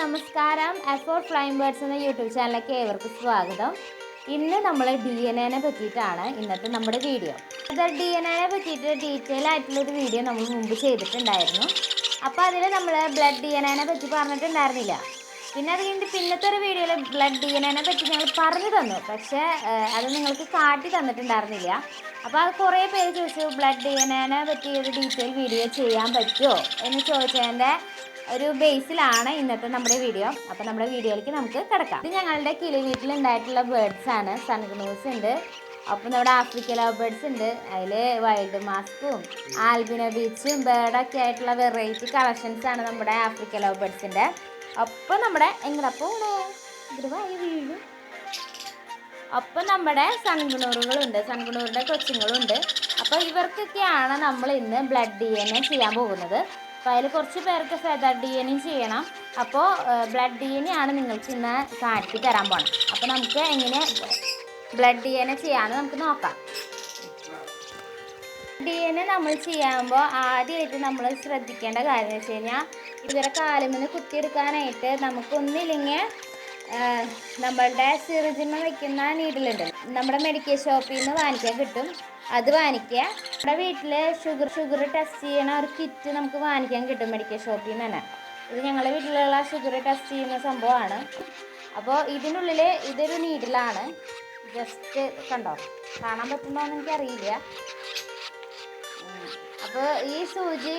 നമസ്കാരം. Four flying birds എന്ന YouTube ചാനലിലേക്ക് ഏവർക്കും സ്വാഗതം. ഇന്ന് നമ്മൾ DNA പറ്റിയിട്ടാണ് ഇന്നത്തെ നമ്മുടെ വീഡിയോ. അത് DNA പറ്റിയിട്ട് ഡീറ്റെയിൽ ആയിട്ടുള്ളൊരു വീഡിയോ നമ്മൾ മുമ്പ് ചെയ്തിട്ടുണ്ടായിരുന്നു. അപ്പോൾ അതിൽ നമ്മൾ ബ്ലഡ് DNA പറ്റി പറഞ്ഞിട്ടുണ്ടായിരുന്നില്ല. പിന്നെ അത് കഴിഞ്ഞിട്ട് പിന്നത്തെ ഒരു വീഡിയോയിൽ ബ്ലഡ് DNA പറ്റി ഞങ്ങൾ പറഞ്ഞു തന്നു, പക്ഷേ അത് നിങ്ങൾക്ക് കാട്ടി തന്നിട്ടുണ്ടായിരുന്നില്ല. അപ്പോൾ അത് കുറേ പേര് ചോദിച്ചു, ബ്ലഡ് DNA പറ്റി ഒരു ഡീറ്റെയിൽ വീഡിയോ ചെയ്യാൻ പറ്റുമോ എന്ന് ചോദിച്ചതിൻ്റെ ഒരു ബേസിലാണ് ഇന്നത്തെ നമ്മുടെ വീഡിയോ. അപ്പോൾ നമ്മുടെ വീഡിയോയിലേക്ക് നമുക്ക് കിടക്കാം. ഇത് ഞങ്ങളുടെ കിളി വീട്ടിലുണ്ടായിട്ടുള്ള ബേർഡ്സ് ആണ്. സൺകണൂസ് ഉണ്ട്, അപ്പോൾ നമ്മുടെ ആഫ്രിക്കൻ ലവ് ബേർഡ്സ് ഉണ്ട്, അതിൽ വൈൽഡ് മാസ്കും ആൽബിനോ ബീച്ചും ബേർഡൊക്കെ ആയിട്ടുള്ള വെറൈറ്റി കളക്ഷൻസ് ആണ് നമ്മുടെ ആഫ്രിക്കൻ ലവ് ബേർഡ്സിൻ്റെ. അപ്പോൾ നമ്മുടെ എങ്ങടപ്പോൾ വീഴും. അപ്പോൾ നമ്മുടെ സൺകുണൂറുകളുണ്ട്, സൺകുണൂറിൻ്റെ കൊച്ചുങ്ങളുണ്ട്. അപ്പോൾ ഇവർക്കൊക്കെയാണ് നമ്മൾ ഇന്ന് ബ്ലഡ് DNA ചെയ്യാൻ പോകുന്നത്. അപ്പോൾ അതിൽ കുറച്ച് പേർക്ക് ഫെദർ DNA ചെയ്യണം. അപ്പോൾ ബ്ലഡ് DNA ആണ് നിങ്ങൾക്ക് ഇന്ന് കാട്ടി തരാൻ പോകണം. അപ്പോൾ നമുക്ക് എങ്ങനെ ബ്ലഡ് DNA ചെയ്യാമെന്ന് നമുക്ക് നോക്കാം. DNA നമ്മൾ ചെയ്യുമ്പോൾ ആദ്യമായിട്ട് നമ്മൾ ശ്രദ്ധിക്കേണ്ട കാര്യം എന്ന് വെച്ച് കഴിഞ്ഞാൽ, ഇവരെ കാലുമെന്ന് കുത്തിയെടുക്കാനായിട്ട് നമുക്കൊന്നില്ലെങ്കിൽ നമ്മളുടെ സിറിജിമ വയ്ക്കുന്ന നീഡിലുണ്ട്, നമ്മുടെ മെഡിക്കൽ ഷോപ്പിൽ നിന്ന് വാങ്ങിക്കാൻ കിട്ടും. അത് വാങ്ങിക്കുക. നമ്മുടെ വീട്ടിൽ ഷുഗർ ടെസ്റ്റ് ചെയ്യണ ഒരു കിറ്റ് നമുക്ക് വാങ്ങിക്കാൻ കിട്ടും മെഡിക്കൽ ഷോപ്പിൽ നിന്ന് തന്നെ. ഇത് ഞങ്ങളുടെ വീട്ടിലുള്ള ഷുഗർ ടെസ്റ്റ് ചെയ്യുന്ന സംഭവമാണ്. അപ്പോൾ ഇതിനുള്ളിൽ ഇതൊരു നീഡിലാണ്. ജസ്റ്റ് കണ്ടോ, കാണാൻ പറ്റുന്നോ എന്ന് എനിക്കറിയില്ല. അപ്പോൾ ഈ സൂചി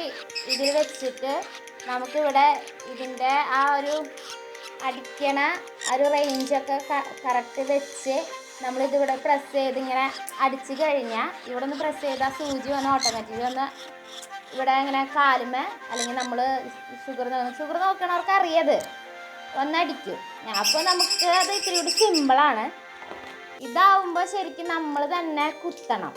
ഇതിൽ വെച്ചിട്ട് നമുക്കിവിടെ ഇതിൻ്റെ ആ ഒരു അടിക്കണ ഒരു റേഞ്ചൊക്കെ കറക്റ്റ് വെച്ച് നമ്മളിതിവിടെ പ്രസ് ചെയ്ത് ഇങ്ങനെ അടിച്ച് കഴിഞ്ഞാൽ, ഇവിടെ ഒന്ന് പ്രസ് ചെയ്താൽ സൂചി വന്ന് ഓട്ടോമാറ്റിക്കലി ഒന്ന് ഇവിടെ ഇങ്ങനെ കാലുമേ, അല്ലെങ്കിൽ നമ്മൾ ഷുഗർ നോക്കണവർക്ക് അറിയത് ഒന്നടിക്കും. അപ്പോൾ നമുക്ക് അത് ഇത്തിരി കൂടി സിമ്പിളാണ്. ഇതാവുമ്പോൾ ശരിക്കും നമ്മൾ തന്നെ കുത്തണം.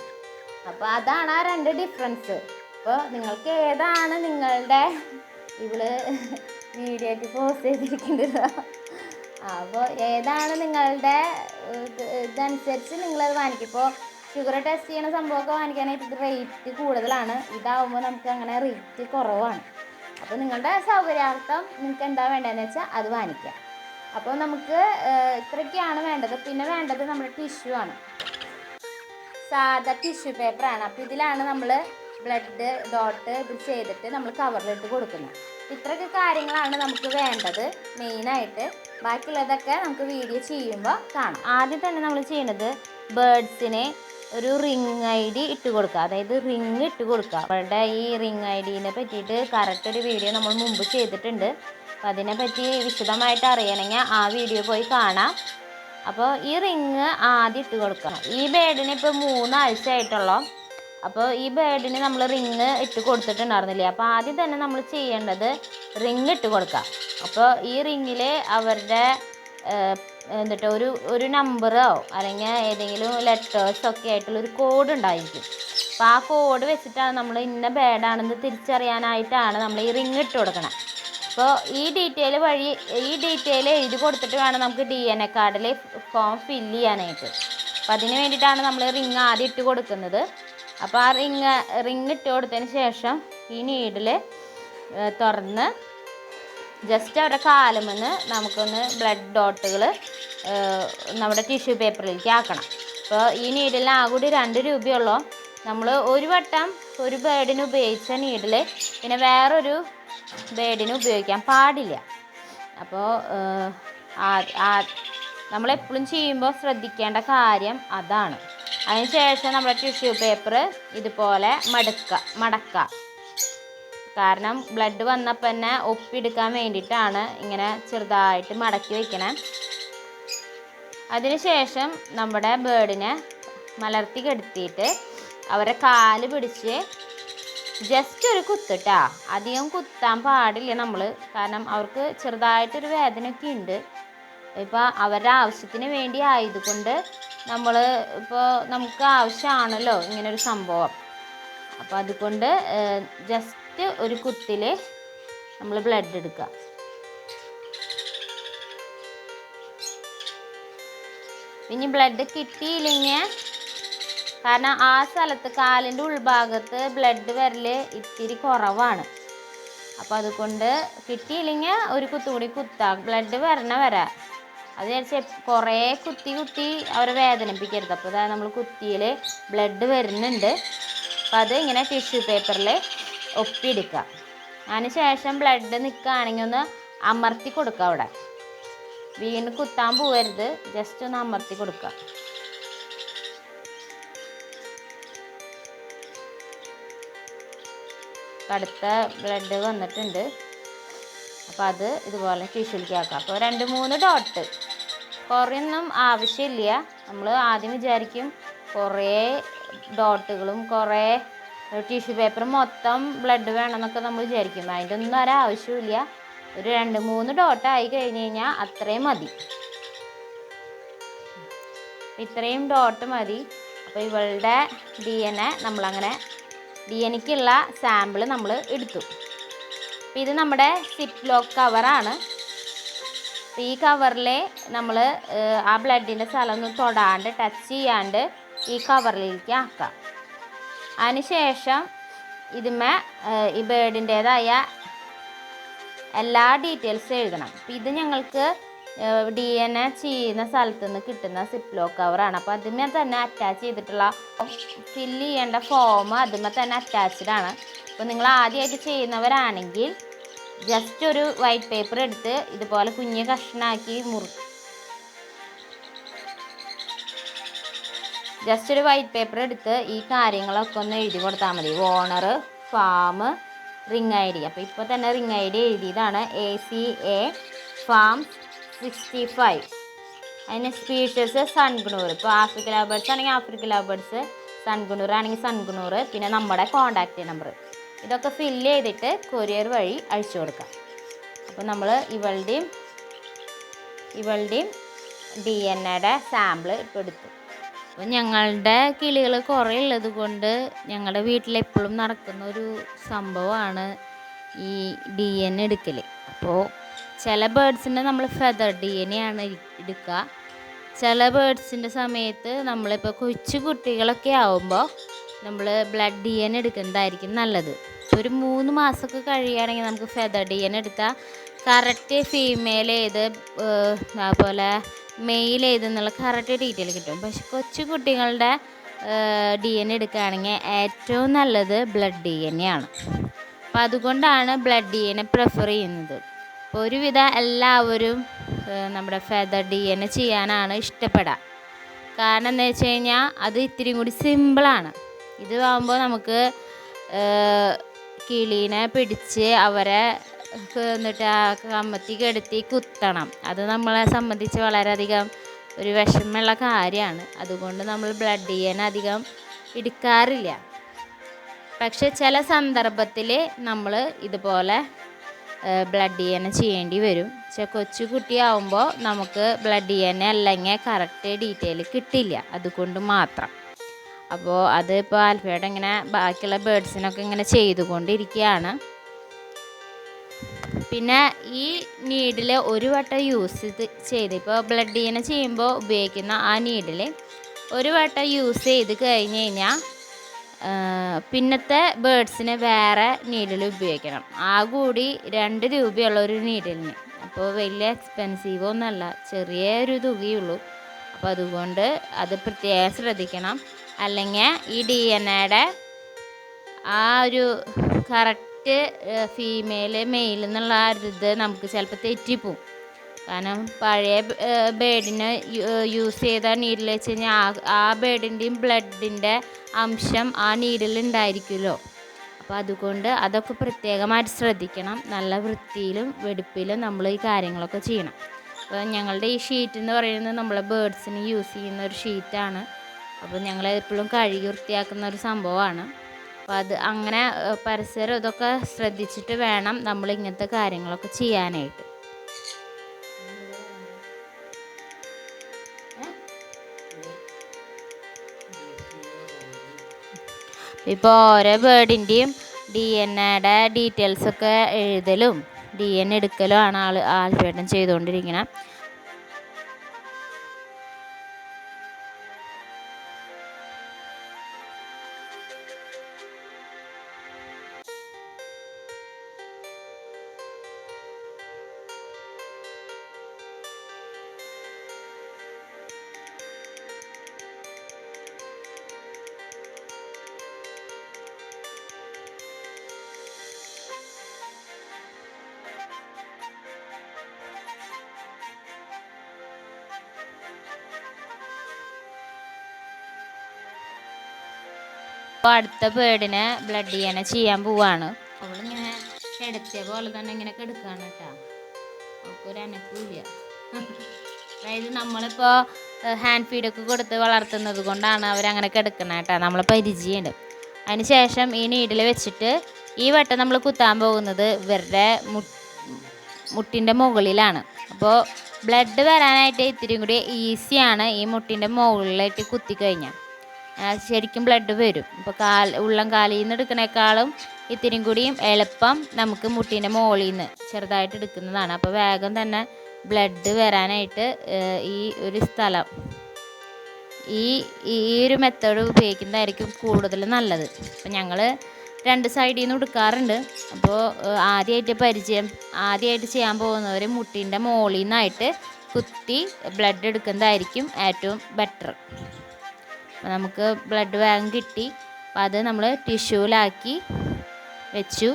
അപ്പോൾ അതാണ് ആ രണ്ട് ഡിഫറൻസ്. അപ്പോൾ നിങ്ങൾക്ക് ഏതാണ് നിങ്ങളുടെ ഇവള് വീഡിയോയ്ക്ക് പോസ്റ്റ് ചെയ്തിരിക്കുന്നത്, അപ്പോൾ ഏതാണ് നിങ്ങളുടെ ഇതനുസരിച്ച് നിങ്ങളത് വാങ്ങിക്കും. ഇപ്പോൾ ഷുഗർ ടെസ്റ്റ് ചെയ്യണ സംഭവമൊക്കെ വാങ്ങിക്കാനായിട്ട് ഇത് റേറ്റ് കൂടുതലാണ്. ഇതാവുമ്പോൾ നമുക്ക് അങ്ങനെ റേറ്റ് കുറവാണ്. അപ്പോൾ നിങ്ങളുടെ സൗകര്യാർത്ഥം നിങ്ങൾക്ക് എന്താ വേണ്ടതെന്ന് വെച്ചാൽ അത് വാങ്ങിക്കാം. അപ്പോൾ നമുക്ക് ഇത്രയൊക്കെയാണ് വേണ്ടത്. പിന്നെ വേണ്ടത് നമ്മുടെ ടിഷ്യൂ ആണ്, സാധാ ടിഷ്യൂ പേപ്പറാണ്. അപ്പോൾ ഇതിലാണ് നമ്മൾ ബ്ലഡ് ഡോട്ട് ഇത് ചെയ്തിട്ട് നമ്മൾ കവറിലിട്ട് കൊടുക്കുന്നത്. ഇത്രയൊക്കെ കാര്യങ്ങളാണ് നമുക്ക് വേണ്ടത് മെയിനായിട്ട്. ബാക്കിയുള്ളതൊക്കെ നമുക്ക് വീഡിയോ ചെയ്യുമ്പോൾ കാണാം. ആദ്യം തന്നെ നമ്മൾ ചെയ്യുന്നത് ബേർഡ്സിന് ഒരു റിങ് ID ഇട്ട് കൊടുക്കുക, അതായത് റിങ് ഇട്ട് കൊടുക്കുക. അവരുടെ ഈ റിങ് IDനെ പറ്റിയിട്ട് കറക്റ്റ് ഒരു വീഡിയോ നമ്മൾ മുമ്പ് ചെയ്തിട്ടുണ്ട്. അപ്പോൾ അതിനെപ്പറ്റി വിശദമായിട്ട് അറിയണമെങ്കിൽ ആ വീഡിയോ പോയി കാണാം. അപ്പോൾ ഈ റിങ് ആദ്യം ഇട്ട് കൊടുക്കണം. ഈ ബേർഡിന് ഇപ്പോൾ 3 ആഴ്ച ആയിട്ടുള്ളൂ. അപ്പോൾ ഈ ബേർഡിന് നമ്മൾ റിങ് ഇട്ട് കൊടുത്തിട്ടുണ്ടായിരുന്നില്ലേ. അപ്പോൾ ആദ്യം തന്നെ നമ്മൾ ചെയ്യേണ്ടത് റിങ് ഇട്ട് കൊടുക്കുക. അപ്പോൾ ഈ റിങ്ങിൽ അവരുടെ എന്നിട്ട് ഒരു നമ്പറോ അല്ലെങ്കിൽ ഏതെങ്കിലും ലെറ്റേഴ്സൊക്കെ ആയിട്ടുള്ളൊരു കോഡ് ഉണ്ടായിരിക്കും. അപ്പോൾ ആ കോഡ് വെച്ചിട്ടാണ് നമ്മൾ ഇന്ന ബേർഡാണെന്ന് തിരിച്ചറിയാനായിട്ടാണ് നമ്മൾ ഈ റിങ് ഇട്ട് കൊടുക്കണം. അപ്പോൾ ഈ ഡീറ്റെയിൽ എഴുതി കൊടുത്തിട്ട് വേണം നമുക്ക് DNA കാർഡിൽ ഫോം ഫില്ല് ചെയ്യാനായിട്ട്. അപ്പോൾ അതിന് വേണ്ടിയിട്ടാണ് നമ്മൾ റിങ് ആദ്യം ഇട്ട് കൊടുക്കുന്നത്. അപ്പോൾ ആ റിങ് ഇട്ട് കൊടുത്തതിന് ശേഷം ഈ നീഡിൽ തുറന്ന് ജസ്റ്റ് അവരുടെ കാലുമെന്ന് നമുക്കൊന്ന് ബ്ലഡ് ഡോട്ടുകൾ നമ്മുടെ ടിഷ്യൂ പേപ്പറിലേക്ക് ആക്കണം. അപ്പോൾ ഈ നീഡിൽ ആകൂടി 2 രൂപയുള്ളൂ. നമ്മൾ ഒരു വട്ടം ഒരു ബേർഡിന് ഉപയോഗിച്ച നീഡിൽ പിന്നെ വേറൊരു ബേർഡിന് ഉപയോഗിക്കാൻ പാടില്ല. അപ്പോൾ നമ്മളെപ്പോഴും ചെയ്യുമ്പോൾ ശ്രദ്ധിക്കേണ്ട കാര്യം അതാണ്. അതിനുശേഷം നമ്മുടെ ടിഷ്യൂ പേപ്പർ ഇതുപോലെ മടക്കുക. കാരണം ബ്ലഡ് വന്നപ്പോൾ തന്നെ ഒപ്പിയെടുക്കാൻ വേണ്ടിയിട്ടാണ് ഇങ്ങനെ ചെറുതായിട്ട് മടക്കി വയ്ക്കണം. അതിനുശേഷം നമ്മുടെ ബേർഡിനെ മലർത്തി കെടുത്തിയിട്ട് അവരെ കാല് പിടിച്ച് ജസ്റ്റ് ഒരു കുത്തിട്ടാ, അധികം കുത്താൻ പാടില്ല നമ്മൾ. കാരണം അവർക്ക് ചെറുതായിട്ടൊരു വേദനയൊക്കെ ഉണ്ട്. ഇപ്പോൾ അവരുടെ ആവശ്യത്തിന് വേണ്ടി ആയതുകൊണ്ട് ഇപ്പോൾ നമുക്ക് ആവശ്യമാണല്ലോ ഇങ്ങനൊരു സംഭവം. അപ്പോൾ അതുകൊണ്ട് ജസ്റ്റ് ഒരു കുത്തിൽ നമ്മൾ ബ്ലഡ് എടുക്കുക. പിന്നെ ബ്ലഡ് കിട്ടിയില്ലെങ്കിൽ, കാരണം ആ സ്ഥലത്ത് കാലിൻ്റെ ഉൾഭാഗത്ത് ബ്ലഡ് വരൽ ഇത്തിരി കുറവാണ്. അപ്പോൾ അതുകൊണ്ട് കിട്ടിയില്ലെങ്കിൽ ഒരു കുത്തുകൂടി കുത്താം, ബ്ലഡ് വരണ വരെ. അത് വിചാരിച്ച് കുറേ കുത്തി അവരെ വേദനിപ്പിക്കരുത്. അപ്പോൾ അതായത് നമ്മൾ കുത്തിയിൽ ബ്ലഡ് വരുന്നുണ്ട്. അപ്പോൾ അത് ഇങ്ങനെ ടിഷ്യൂ പേപ്പറിൽ ഒപ്പിയെടുക്കുക. അതിന് ശേഷം ബ്ലഡ് നിൽക്കുകയാണെങ്കിൽ ഒന്ന് അമർത്തി കൊടുക്കുക. അവിടെ വീണ്ടും കുത്താൻ പോകരുത്, ജസ്റ്റ് ഒന്ന് അമർത്തി കൊടുക്കുക. അടുത്ത ബ്ലഡ് വന്നിട്ടുണ്ട്. അപ്പോൾ അത് ഇതുപോലെ ടിഷ്യൂലേക്ക് ആക്കാം. അപ്പോൾ 2-3 ഡോട്ട്, കുറേയൊന്നും ആവശ്യമില്ല. നമ്മൾ ആദ്യം വിചാരിക്കും കുറേ ഡോട്ടുകളും കുറേ ടിഷ്യൂ പേപ്പർ മൊത്തം ബ്ലഡ് വേണമെന്നൊക്കെ നമ്മൾ വിചാരിക്കും. അതിൻ്റെ ഒന്നും ഒരാവശ്യമില്ല. ഒരു 2-3 ഡോട്ടായി കഴിഞ്ഞ് കഴിഞ്ഞാൽ അത്രയും മതി. ഇത്രയും ഡോട്ട് മതി. അപ്പോൾ ഇവളുടെ DNA നമ്മളങ്ങനെ DNAക്കുള്ള സാമ്പിൾ നമ്മൾ എടുത്തു. അപ്പോൾ ഇത് നമ്മുടെ സിപ്പ് ലോക്ക് കവറാണ്. അപ്പോൾ ഈ കവറിൽ നമ്മൾ ആ ബ്ലഡിൻ്റെ സ്ഥലം ഒന്നും തൊടാണ്ട് ടച്ച് ചെയ്യാണ്ട് ഈ കവറിലേക്ക് ആക്കാം. അതിനുശേഷം ഇതിന്മേ ഈ ബേർഡിൻ്റേതായ എല്ലാ ഡീറ്റെയിൽസും എഴുതണം. അപ്പോൾ ഇത് ഞങ്ങൾക്ക് DNA ചെയ്യുന്ന സ്ഥലത്തു നിന്ന് കിട്ടുന്ന സിപ്പ് ലോക്ക് കവറാണ്. അപ്പോൾ അതിന്മേ തന്നെ അറ്റാച്ച് ചെയ്തിട്ടുള്ള ഫില്ല് ചെയ്യേണ്ട ഫോം അതിന്മേ തന്നെ അറ്റാച്ച്ഡ് ആണ്. അപ്പോൾ നിങ്ങൾ ആദ്യമായിട്ട് ചെയ്യുന്നവരാണെങ്കിൽ ജസ്റ്റ് ഒരു വൈറ്റ് പേപ്പർ എടുത്ത് ഇതുപോലെ കുഞ്ഞ് കഷ്ണാക്കി ജസ്റ്റ് ഒരു വൈറ്റ് പേപ്പർ എടുത്ത് ഈ കാര്യങ്ങളൊക്കെ ഒന്ന് എഴുതി കൊടുത്താൽ മതി. Owner, farm, ring ID. അപ്പോൾ ഇപ്പോൾ തന്നെ റിംഗ് ID എഴുതിയതാണ്. ACA farm 65. അതിന് സ്പീഷീസ് സൺകുണൂർ. ഇപ്പോൾ ആഫ്രിക്കൻ ലവ് ബേർഡ്സ് ആണെങ്കിൽ ആഫ്രിക്കൻ ലവ് ബേർഡ്സ്, സൺകുണൂർ ആണെങ്കിൽ സൺകുണൂർ, പിന്നെ നമ്മുടെ കോൺടാക്റ്റ് നമ്പർ, ഇതൊക്കെ ഫില്ല് ചെയ്തിട്ട് കൊറിയർ വഴി അയച്ചു കൊടുക്കാം. അപ്പോൾ നമ്മൾ ഇവളുടെയും DNA സാമ്പിൾ ഇപ്പോൾ എടുത്തു. അപ്പോൾ ഞങ്ങളുടെ കിളികൾ കുറേ ഉള്ളത് കൊണ്ട് ഞങ്ങളുടെ വീട്ടിലെപ്പോഴും നടക്കുന്ന ഒരു സംഭവമാണ് ഈ DNA എടുക്കൽ. അപ്പോൾ ചില ബേർഡ്സിൻ്റെ നമ്മൾ ഫെദർ DNA ആണ് എടുക്കുക. ചില ബേർഡ്സിൻ്റെ സമയത്ത് നമ്മളിപ്പോൾ കൊച്ചു കുട്ടികളൊക്കെ ആവുമ്പോൾ നമ്മൾ ബ്ലഡ് DNA എടുക്കുന്നതായിരിക്കും നല്ലത്. ഒരു 3 മാസമൊക്കെ കഴിയുകയാണെങ്കിൽ നമുക്ക് ഫെദർ DNA എടുത്താൽ കറക്റ്റ് ഫീമെയിൽ ഏത് അതുപോലെ മെയിൽ ഏതെന്നുള്ള കറക്റ്റ് ഡീറ്റെയിൽ കിട്ടും. പക്ഷെ കൊച്ചു കുട്ടികളുടെ DNA എടുക്കുകയാണെങ്കിൽ ഏറ്റവും നല്ലത് ബ്ലഡ് DNA ആണ്. അപ്പോൾ അതുകൊണ്ടാണ് ബ്ലഡ് DNA പ്രിഫർ ചെയ്യുന്നത്. അപ്പോൾ ഒരുവിധ എല്ലാവരും നമ്മുടെ ഫെദർ DNA ചെയ്യാനാണ് ഇഷ്ടപ്പെടുക. കാരണം എന്താ വെച്ച് കഴിഞ്ഞാൽ അത് ഇത്തിരി കൂടി സിമ്പിളാണ്. ഇത് ആകുമ്പോൾ നമുക്ക് കിളീനെ പിടിച്ച് അവരെ എന്നിട്ട് ആ കമ്മത്തി കെടുത്തി കുത്തണം. അത് നമ്മളെ സംബന്ധിച്ച് വളരെയധികം ഒരു വിഷമമുള്ള കാര്യമാണ്. അതുകൊണ്ട് നമ്മൾ ബ്ലഡ് DNA അധികം എടുക്കാറില്ല. പക്ഷെ ചില സന്ദർഭത്തിൽ നമ്മൾ ഇതുപോലെ ബ്ലഡ് DNA ചെയ്യേണ്ടി വരും. പക്ഷെ കൊച്ചു കുട്ടിയാവുമ്പോൾ നമുക്ക് ബ്ലഡ് DNA അല്ലെങ്കിൽ കറക്റ്റ് ഡീറ്റെയിൽ കിട്ടില്ല, അതുകൊണ്ട് മാത്രം. അപ്പോൾ അത് ഇപ്പോൾ ആൽഫയുടെ ഇങ്ങനെ ബാക്കിയുള്ള ബേർഡ്സിനൊക്കെ ഇങ്ങനെ ചെയ്തുകൊണ്ടിരിക്കുകയാണ്. പിന്നെ ഈ നീഡിൽ ഒരു വട്ടം യൂസ് ചെയ്ത് ഇപ്പോൾ ബ്ലഡ് DNA ചെയ്യുമ്പോൾ ഉപയോഗിക്കുന്ന ആ നീഡിൽ ഒരു വട്ടം യൂസ് ചെയ്ത് കഴിഞ്ഞ് കഴിഞ്ഞാൽ പിന്നത്തെ ബേർഡ്സിന് വേറെ നീഡിൽ ഉപയോഗിക്കണം. ആ കൂടി 2 രൂപയുള്ള ഒരു നീഡിലിന്. അപ്പോൾ വലിയ എക്സ്പെൻസീവ് ഒന്നല്ല, ചെറിയൊരു തുകയുള്ളൂ. അപ്പോൾ അതുകൊണ്ട് അത് പ്രത്യേകം ശ്രദ്ധിക്കണം. അല്ലെങ്കിൽ ഈ DNAയുടെ ആ ഒരു കറക്റ്റ് ഫീമെയിൽ മെയിൽ എന്നുള്ള ഇത് നമുക്ക് ചിലപ്പോൾ തെറ്റിപ്പോവും. കാരണം പഴയ ബേഡിന് യൂസ് ചെയ്ത നീഡിൽ വെച്ച് കഴിഞ്ഞാൽ ആ ബേഡിൻ്റെയും ബ്ലഡിൻ്റെ അംശം ആ നീഡിൽ ഉണ്ടായിരിക്കുമല്ലോ. അപ്പോൾ അതുകൊണ്ട് അതൊക്കെ പ്രത്യേകമായിട്ട് ശ്രദ്ധിക്കണം. നല്ല വൃത്തിയിലും വെടുപ്പിലും നമ്മൾ ഈ കാര്യങ്ങളൊക്കെ ചെയ്യണം. അപ്പോൾ ഞങ്ങളുടെ ഈ ഷീറ്റ് എന്ന് പറയുന്നത് നമ്മളെ ബേർഡ്സിന് യൂസ് ചെയ്യുന്ന ഒരു ഷീറ്റാണ്. അപ്പോൾ ഞങ്ങൾ എപ്പോഴും കഴുകി വൃത്തിയാക്കുന്ന ഒരു സംഭവമാണ്. അപ്പോൾ അത് അങ്ങനെ പരിസരം ഇതൊക്കെ ശ്രദ്ധിച്ചിട്ട് വേണം നമ്മൾ ഇങ്ങനത്തെ കാര്യങ്ങളൊക്കെ ചെയ്യാനായിട്ട്. ഇപ്പോൾ ഓരോ ബേർഡിൻ്റെയും DNAയുടെ ഡീറ്റെയിൽസൊക്കെ എഴുതലും DNA എടുക്കലും ആണ് ആൽഫേട്ടൻ ചെയ്തുകൊണ്ടിരിക്കുന്നത്. അടുത്ത ബേർഡിനെ ബ്ലഡ് ചെയ്യാൻ പോവാണ്. അവളിങ്ങനെ കിടത്തിയ പോലെ തന്നെ ഇങ്ങനെ കിടക്കുകയാണ് കേട്ടോ. അവൾക്കൊരു അനക്കൂല്ല. അതായത് നമ്മളിപ്പോൾ ഹാൻഡ് ഫീഡൊക്കെ കൊടുത്ത് വളർത്തുന്നത് കൊണ്ടാണ് അവരങ്ങനെ കിടക്കുന്നത് കേട്ടോ. നമ്മൾ പരിചയമുണ്ട്. അതിന് ശേഷം ഈ നീഡിൽ വെച്ചിട്ട് ഈ വട്ടം നമ്മൾ കുത്താൻ പോകുന്നത് ഇവരുടെ മുട്ടിൻ്റെ മുകളിലാണ്. അപ്പോൾ ബ്ലഡ് വരാനായിട്ട് ഇത്തിരിയും കൂടി ഈസിയാണ് ഈ മുട്ടിൻ്റെ മുകളിലായിട്ട് കുത്തിക്കഴിഞ്ഞാൽ. ശരിക്കും ബ്ലഡ് വരും. ഇപ്പോൾ ഉള്ളം കാലിൽ നിന്ന് എടുക്കുന്നേക്കാളും ഇത്തിരിയും കൂടിയും എളുപ്പം നമുക്ക് മുട്ടിൻ്റെ മുകളിൽ നിന്ന് ചെറുതായിട്ട് എടുക്കുന്നതാണ്. അപ്പോൾ വേഗം തന്നെ ബ്ലഡ് വരാനായിട്ട് ഈ ഒരു സ്ഥലം ഈ ഒരു മെത്തേഡ് ഉപയോഗിക്കുന്നതായിരിക്കും കൂടുതൽ നല്ലത്. അപ്പം ഞങ്ങൾ 2 സൈഡിൽ നിന്ന് എടുക്കാറുണ്ട്. അപ്പോൾ ആദ്യമായിട്ട് ചെയ്യാൻ പോകുന്നവർ മുട്ടിൻ്റെ മുകളിൽ നിന്നായിട്ട് കുത്തി ബ്ലഡ് എടുക്കുന്നതായിരിക്കും ഏറ്റവും ബെറ്റർ. അപ്പോൾ നമുക്ക് ബ്ലഡ് വേഗം കിട്ടി. അപ്പോൾ അത് നമ്മൾ ടിഷ്യൂലാക്കി വെച്ചു.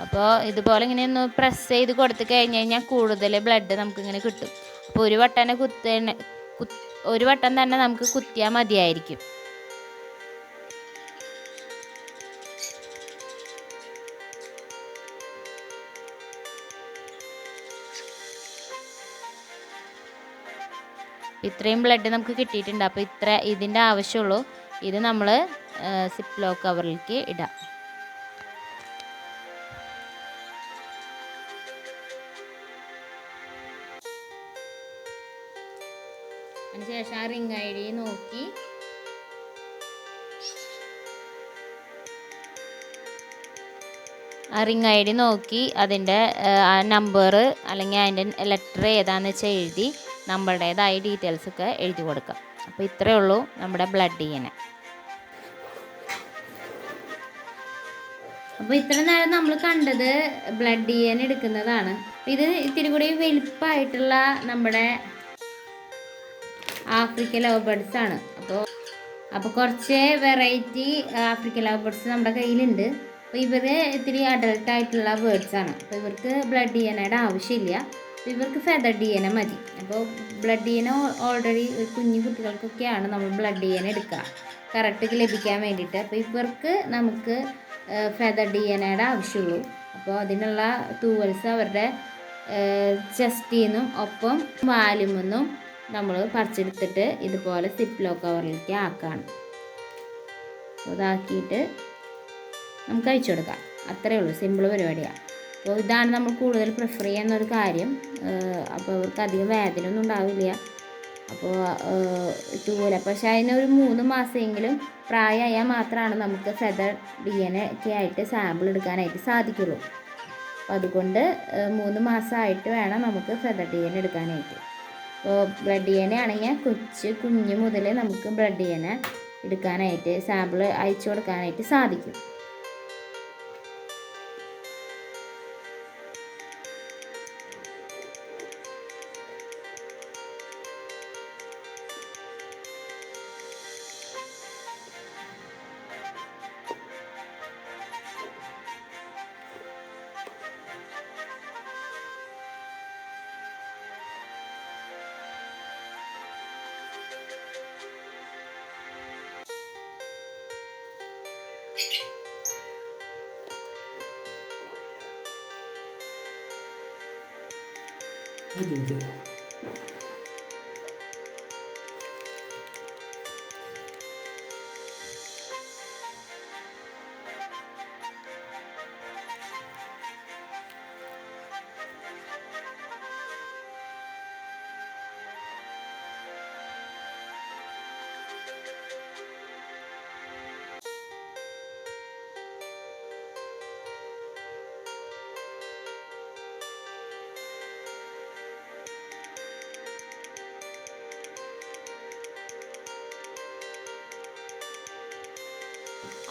അപ്പോൾ ഇതുപോലെ ഇങ്ങനെ ഒന്ന് പ്രസ് ചെയ്ത് കൊടുത്തു കഴിഞ്ഞ് കഴിഞ്ഞാൽ കൂടുതൽ ബ്ലഡ് നമുക്കിങ്ങനെ കിട്ടും. അപ്പോൾ ഒരു വട്ടം തന്നെ നമുക്ക് കുത്തിയാൽ മതിയായിരിക്കും. ഇത്രയും ബ്ലഡ് നമുക്ക് കിട്ടിയിട്ടുണ്ട്. അപ്പോൾ ഇതിൻ്റെ ആവശ്യമുള്ളൂ. ഇത് നമ്മൾ സിപ്ലോ കവറിലേക്ക് ഇടാം. അതിനുശേഷം ആ റിംഗ് ഐ ഡി നോക്കി അതിൻ്റെ ആ നമ്പർ അല്ലെങ്കിൽ അതിൻ്റെ ലെറ്റർ ഏതാണെന്ന് വെച്ചാൽ എഴുതി നമ്മളുടേതായ ഡീറ്റെയിൽസൊക്കെ എഴുതി കൊടുക്കാം. അപ്പോൾ ഇത്രയേ ഉള്ളൂ നമ്മുടെ ബ്ലഡ് DNA. അപ്പോൾ ഇത്ര നേരം നമ്മൾ കണ്ടത് ബ്ലഡ് DNA എടുക്കുന്നതാണ്. ഇത് ഇത്തിരി കൂടി വലിപ്പമായിട്ടുള്ള നമ്മുടെ ആഫ്രിക്കൻ ലവ് ബേർഡ്സ് ആണ്. അപ്പോൾ കുറച്ച് വെറൈറ്റി ആഫ്രിക്കൻ ലവ് ബേർഡ്സ് നമ്മുടെ കയ്യിലുണ്ട്. അപ്പോൾ ഇവർ ഇത്തിരി അഡൾട്ടായിട്ടുള്ള ബേർഡ്സ് ആണ്. അപ്പോൾ ഇവർക്ക് ബ്ലഡ് DNAയുടെ ആവശ്യമില്ല. ഇവർക്ക് ഫെദർ DNA മതി. അപ്പോൾ ബ്ലഡ് DNA ഓൾറെഡി കുഞ്ഞു കുട്ടികൾക്കൊക്കെയാണ് നമ്മൾ ബ്ലഡ് DNA എടുക്കുക കറക്റ്റ് ലഭിക്കാൻ വേണ്ടിയിട്ട്. അപ്പോൾ ഇവർക്ക് നമുക്ക് ഫെദർ DNAയുടെ ആവശ്യമുള്ളൂ. അപ്പോൾ അതിനുള്ള ടൂവൽസ് അവരുടെ ചെസ്റ്റിൽ നിന്നും ഒപ്പം വാലുമെന്നും നമ്മൾ പറിച്ചെടുത്തിട്ട് ഇതുപോലെ സിപ്ലോ കവറിലേക്ക് ആക്കുകയാണ്. അതാക്കിയിട്ട് നമുക്ക് അയച്ചു കൊടുക്കാം. അത്രയേ ഉള്ളൂ, സിമ്പിൾ പരിപാടിയാണ്. അപ്പോൾ ഇതാണ് നമ്മൾ കൂടുതൽ പ്രിഫർ ചെയ്യുന്നൊരു കാര്യം. അപ്പോൾ അവർക്ക് അധികം വേദന ഒന്നും ഉണ്ടാവില്ല. അപ്പോൾ തൂവല പക്ഷേ അതിനൊരു 3 മാസമെങ്കിലും പ്രായമായാൽ മാത്രമാണ് നമുക്ക് ഫെദർ DNA ഒക്കെ ആയിട്ട് സാമ്പിൾ എടുക്കാനായിട്ട് സാധിക്കുള്ളൂ. അപ്പോൾ അതുകൊണ്ട് 3 മാസമായിട്ട് വേണം നമുക്ക് ഫെദർ DNA എടുക്കാനായിട്ട്. അപ്പോൾ ബ്ലഡ് DNA ആണെങ്കിൽ കുഞ്ഞ് മുതൽ നമുക്ക് ബ്ലഡ് DNA എടുക്കാനായിട്ട് സാമ്പിൾ അയച്ചു കൊടുക്കാനായിട്ട് സാധിക്കും.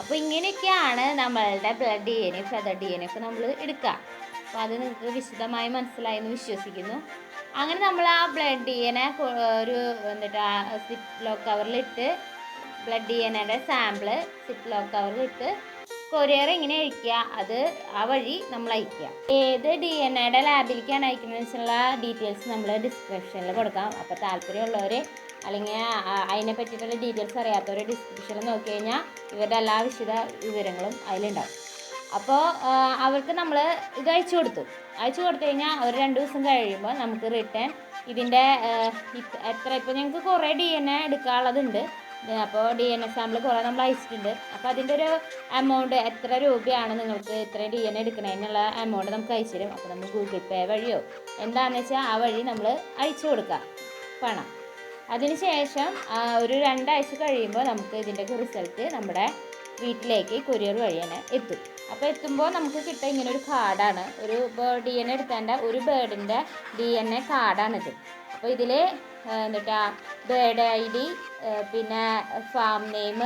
അപ്പോൾ ഇങ്ങനെയൊക്കെയാണ് നമ്മളുടെ ബ്ലഡ് DNA ഫെദർ DNA ഒക്കെ നമ്മൾ എടുക്കുക. അപ്പോൾ അത് നിങ്ങൾക്ക് വിശദമായി മനസ്സിലായെന്ന് വിശ്വസിക്കുന്നു. അങ്ങനെ നമ്മൾ ആ ബ്ലഡ് DNA ഒരു സിപ്ലോ കവറിലിട്ട് ബ്ലഡ് DNAയുടെ സാമ്പിള് സിപ്ലോ കവറിലിട്ട് കൊറിയർ ഇങ്ങനെ അയക്കുക. അത് ആ വഴി നമ്മൾ അയക്കുക. ഏത് DNAയുടെ ലാബിലേക്കാണ് അയക്കുന്നതെന്ന് വെച്ചുള്ള ഡീറ്റെയിൽസ് നമ്മൾ ഡിസ്ക്രിപ്ഷനിൽ കൊടുക്കാം. അപ്പോൾ താല്പര്യമുള്ളവർ അല്ലെങ്കിൽ അതിനെ പറ്റിയിട്ടുള്ള ഡീറ്റെയിൽസ് അറിയാത്തവർ ഡിസ്ക്രിപ്ഷനിൽ നോക്കി കഴിഞ്ഞാൽ ഇവരുടെ എല്ലാ വിശദ വിവരങ്ങളും അതിലുണ്ടാവും. അപ്പോൾ അവർക്ക് നമ്മൾ ഇത് അയച്ചു കൊടുത്തു കഴിഞ്ഞാൽ ഒരു 2 ദിവസം കഴിയുമ്പോൾ നമുക്ക് റിട്ടേൺ ഇതിൻ്റെ എത്ര, ഇപ്പോൾ ഞങ്ങൾക്ക് കുറേ DNA എടുക്കാനുള്ളതുണ്ട്. അപ്പോൾ DNA സാമ്പിൾ കുറേ നമ്മൾ അയച്ചിട്ടുണ്ട്. അപ്പോൾ അതിൻ്റെ ഒരു എമൗണ്ട് എത്ര രൂപയാണ് നിങ്ങൾക്ക് ഇത്രയും DNA എടുക്കണതിനുള്ള എമൗണ്ട് നമുക്ക് അയച്ചു തരും. അപ്പോൾ നമ്മൾ ഗൂഗിൾ പേ വഴിയോ എന്താണെന്ന് വെച്ചാൽ ആ വഴി നമ്മൾ അയച്ചു കൊടുക്കാം പണം. അതിന് ശേഷം ഒരു 2 ആഴ്ച കഴിയുമ്പോൾ നമുക്ക് ഇതിൻ്റെയൊക്കെ റിസൾട്ട് നമ്മുടെ വീട്ടിലേക്ക് കൊറിയർ വഴി തന്നെ എത്തും. അപ്പോൾ എത്തുമ്പോൾ നമുക്ക് കിട്ടുക ഇങ്ങനെ ഒരു കാർഡാണ്. ഒരു DNA എടുത്തേണ്ട ഒരു ബേർഡിൻ്റെ DNA കാർഡാണിത്. അപ്പോൾ ഇതിൽ എന്നിട്ടാ ബേർഡ് ID, പിന്നെ ഫാം നെയിം,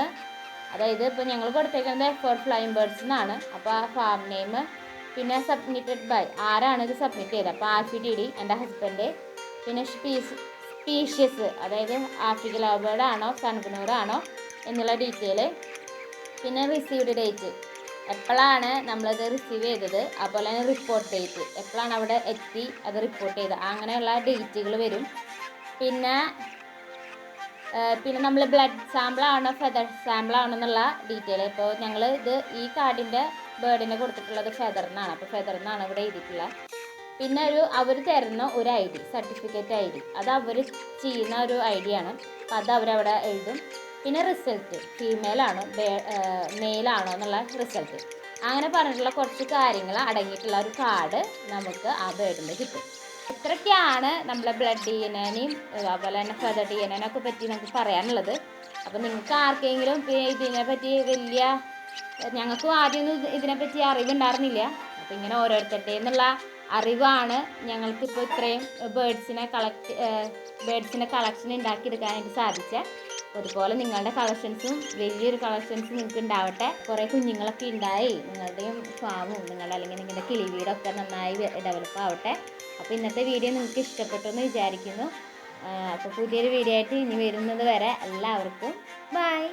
അതായത് ഇപ്പോൾ ഞങ്ങൾ കൊടുത്തേക്കുന്നത് ഫോർ ഫ്ലൈയിങ് ബേർഡ്സ് എന്നാണ്. അപ്പോൾ ആ ഫാം നെയിം, പിന്നെ സബ്മിറ്റഡ് ബൈ ആരാണ് ഇത് സബ്മിറ്റ് ചെയ്തത്, അപ്പോൾ RFID എൻ്റെ ഹസ്ബൻഡ്, പിന്നെ സ്പീഷ്യസ് അതായത് ആഫ്രിക്കൻ ലവ് ബേർഡ് ആണോ സൺകനൂർ ആണോ എന്നുള്ള ഡീറ്റെയിൽ, പിന്നെ റിസീവ്ഡ് ഡേറ്റ് എപ്പോഴാണ് നമ്മളത് റിസീവ് ചെയ്തത്, അതുപോലെ തന്നെ റിപ്പോർട്ട് ഡേറ്റ് എപ്പോഴാണ് അവിടെ എത്തി അത് റിപ്പോർട്ട് ചെയ്തത്, അങ്ങനെയുള്ള ഡേറ്റുകൾ വരും. പിന്നെ നമ്മൾ ബ്ലഡ് സാമ്പിളാണോ ഫെദർ സാമ്പിളാണോ എന്നുള്ള ഡീറ്റെയിൽ. ഇപ്പോൾ ഞങ്ങൾ ഈ കാർഡിൻ്റെ ബേർഡിനെ കൊടുത്തിട്ടുള്ളത് ഫെദറിനാണ്. അപ്പോൾ ഫെദറിനാണ് ഇവിടെ എഴുതിയിട്ടുള്ളത്. പിന്നെ അവർ തരുന്ന ഒരു ID, സർട്ടിഫിക്കറ്റ് ID, അത് അവർ ചെയ്യുന്ന ഒരു ID ആണ്. അപ്പോൾ അത് അവരവിടെ എഴുതും. പിന്നെ റിസൾട്ട് ഫീമെയിലാണോ മെയിലാണോ എന്നുള്ള റിസൾട്ട്, അങ്ങനെ പറഞ്ഞിട്ടുള്ള കുറച്ച് കാര്യങ്ങൾ അടങ്ങിയിട്ടുള്ള ഒരു കാർഡ് നമുക്ക് ആ ബേർഡിൽ കിട്ടും. ഇത്രയൊക്കെയാണ് നമ്മളെ ബ്ലഡ് DNA-നെയും അതുപോലെ തന്നെ ഫെദർ DNA-നെയൊക്കെ പറ്റി നമുക്ക് പറയാനുള്ളത്. അപ്പോൾ നിങ്ങൾക്ക് ആർക്കെങ്കിലും ഇതിനെപ്പറ്റി ഞങ്ങൾക്കും ആദ്യമൊന്നും ഇതിനെപ്പറ്റി അറിവുണ്ടായിരുന്നില്ല. അപ്പോൾ ഇങ്ങനെ ഓരോരുത്തരുടെ നിന്നുള്ള അറിവാണ് ഞങ്ങൾക്കിപ്പോൾ ഇത്രയും ബേർഡ്സിനെ കളക്ഷൻ ഉണ്ടാക്കിയെടുക്കാനായിട്ട് സാധിച്ചത്. അതുപോലെ നിങ്ങളുടെ കളക്ഷൻസും വലിയൊരു കളക്ഷൻസ് നിങ്ങൾക്ക് ഉണ്ടാവട്ടെ. കുറേ കുഞ്ഞുങ്ങളൊക്കെ ഉണ്ടായി നിങ്ങളുടെയും ഫാമും അല്ലെങ്കിൽ നിങ്ങളുടെ കിളി വീടൊക്കെ നന്നായി ഡെവലപ്പ് ആവട്ടെ. അപ്പോൾ ഇന്നത്തെ വീഡിയോ നിങ്ങൾക്ക് ഇഷ്ടപ്പെട്ടു എന്ന് വിചാരിക്കുന്നു. അപ്പോൾ പുതിയൊരു വീഡിയോ ആയിട്ട് ഇനി വരുന്നത് വരെ എല്ലാവർക്കും ബൈ.